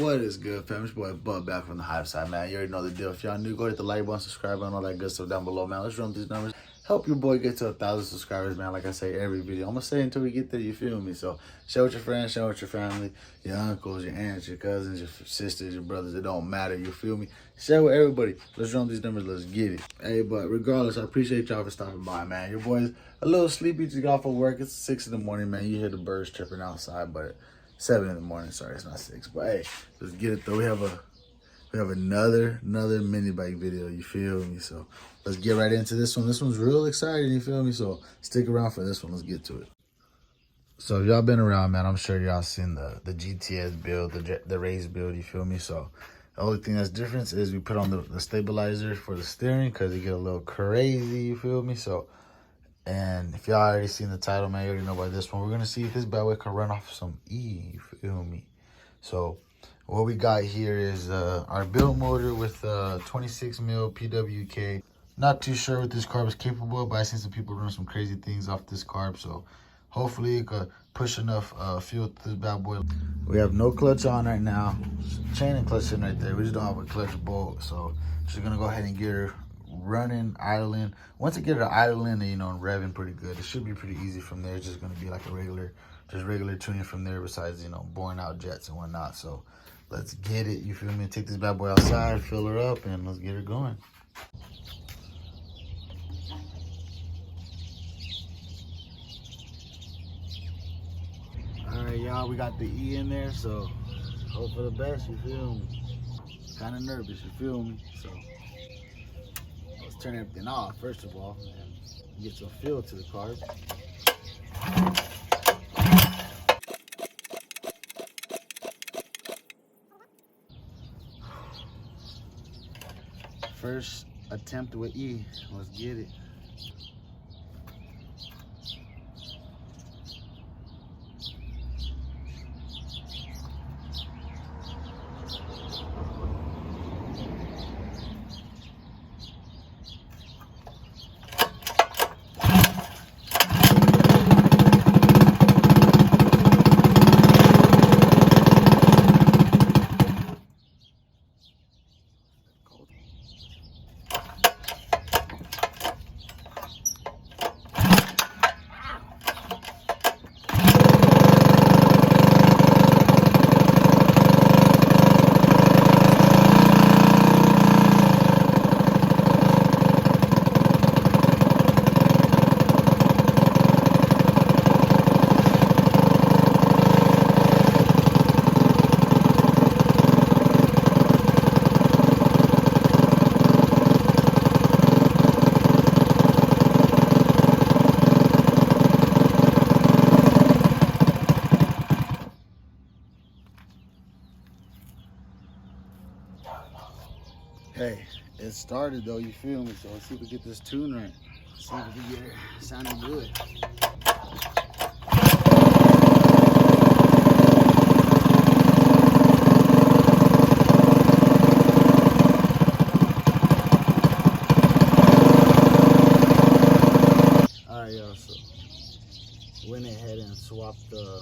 What is good, fam? It's your boy Bud back from the hype side, man. You already know the deal. If y'all new, go hit the like button, subscribe button, all that good stuff down below, man. Let's run these numbers. Help your boy get to 1,000 subscribers, man. Like I say every video, I'm gonna say until we get there. You feel me? So share with your friends, share with your family, your uncles, your aunts, your cousins, your sisters, your brothers. It don't matter. You feel me? Share with everybody. Let's run these numbers. Let's get it. Hey, but regardless, I appreciate y'all for stopping by, man. Your boy's a little sleepy. Just got off of work. It's 6 in the morning, man. You hear the birds chirping outside, but 7 in the morning. Sorry, it's not 6. But hey, let's get it though. We have another mini bike video. You feel me? So let's get right into this one. This one's real exciting. You feel me? So stick around for this one. Let's get to it. So if y'all been around, man, I'm sure y'all seen the GTS build, the race build. You feel me? So the only thing that's different is we put on the stabilizer for the steering because it get a little crazy. You feel me? So. And if y'all already seen the title, man, you already know about this one. We're going to see if this bad boy can run off some E, you feel me? So what we got here is our build motor with 26 mil PWK. Not too sure what this carb is capable of, but I seen some people run some crazy things off this carb. So hopefully it could push enough fuel to this bad boy. We have no clutch on right now. Chain and clutch sitting right there. We just don't have a clutch bolt. So just going to go ahead and get her running, idling. Once you get it idling, you know, and revving pretty good, it should be pretty easy from there. It's just going to be like a regular tuning from there, besides, you know, boring out jets and whatnot. So let's get it, you feel me? Take this bad boy outside, fill her up, and let's get her going. All right, y'all, we got the E in there, so hope for the best, you feel me? Kind of nervous, you feel me? So turn everything off first of all and get some feel to the carb. First attempt with E. Let's get it. Hey, it started though, you feel me? So let's see if we get this tune right. See if we can get it sounding good. Alright, y'all, so went ahead and swapped the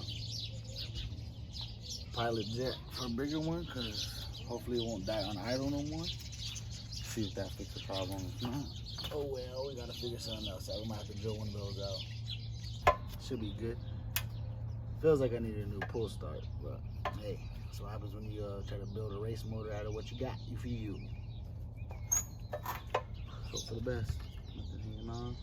Pilot Jet for a bigger one because hopefully it won't die on idle no more. See if that fixes the problem. If not, oh well, we gotta figure something else out. We might have to drill one of those out. Should be good. Feels like I need a new pull start, but hey, that's what happens when you try to build a race motor out of what you got. You feel. Hope for the best. Nothing hanging on.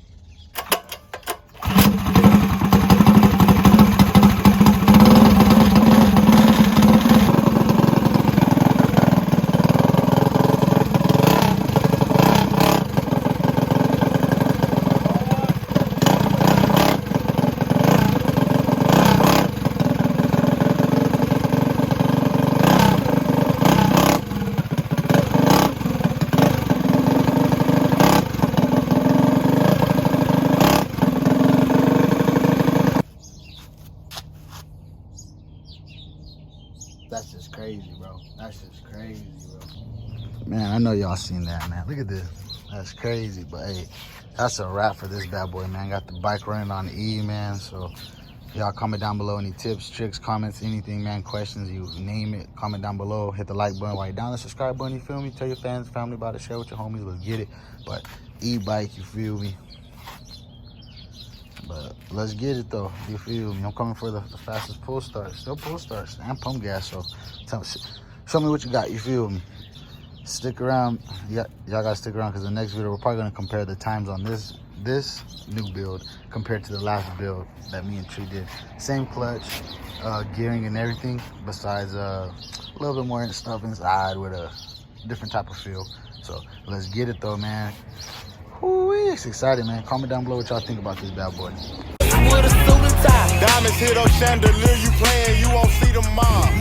That's just crazy, bro. That's just crazy, bro. Man, I know y'all seen that, man. Look at this. That's crazy, but hey, that's a wrap for this bad boy, man. Got the bike running on E, man. So Y'all comment down below any tips, tricks, comments, anything, man, questions, you name it. Comment down below. Hit the like button while you're down, the subscribe button, you feel me? Tell your fans, family about it, share with your homies, let's get it. But e-bike, you feel me? But let's get it though, you feel me? I'm coming for the fastest pull start. Still pull starts and pump gas, so show me what you got, you feel me? Stick around, y'all gotta stick around, because the next video we're probably gonna compare the times on this new build compared to the last build that me and Tree did. Same clutch, gearing and everything, besides a little bit more stuff inside with a different type of feel. So let's get it though, man. Ooh, it's exciting, man. Comment down below what y'all think about this bad boy. Diamonds hit on chandelier, you playing, you won't see them all.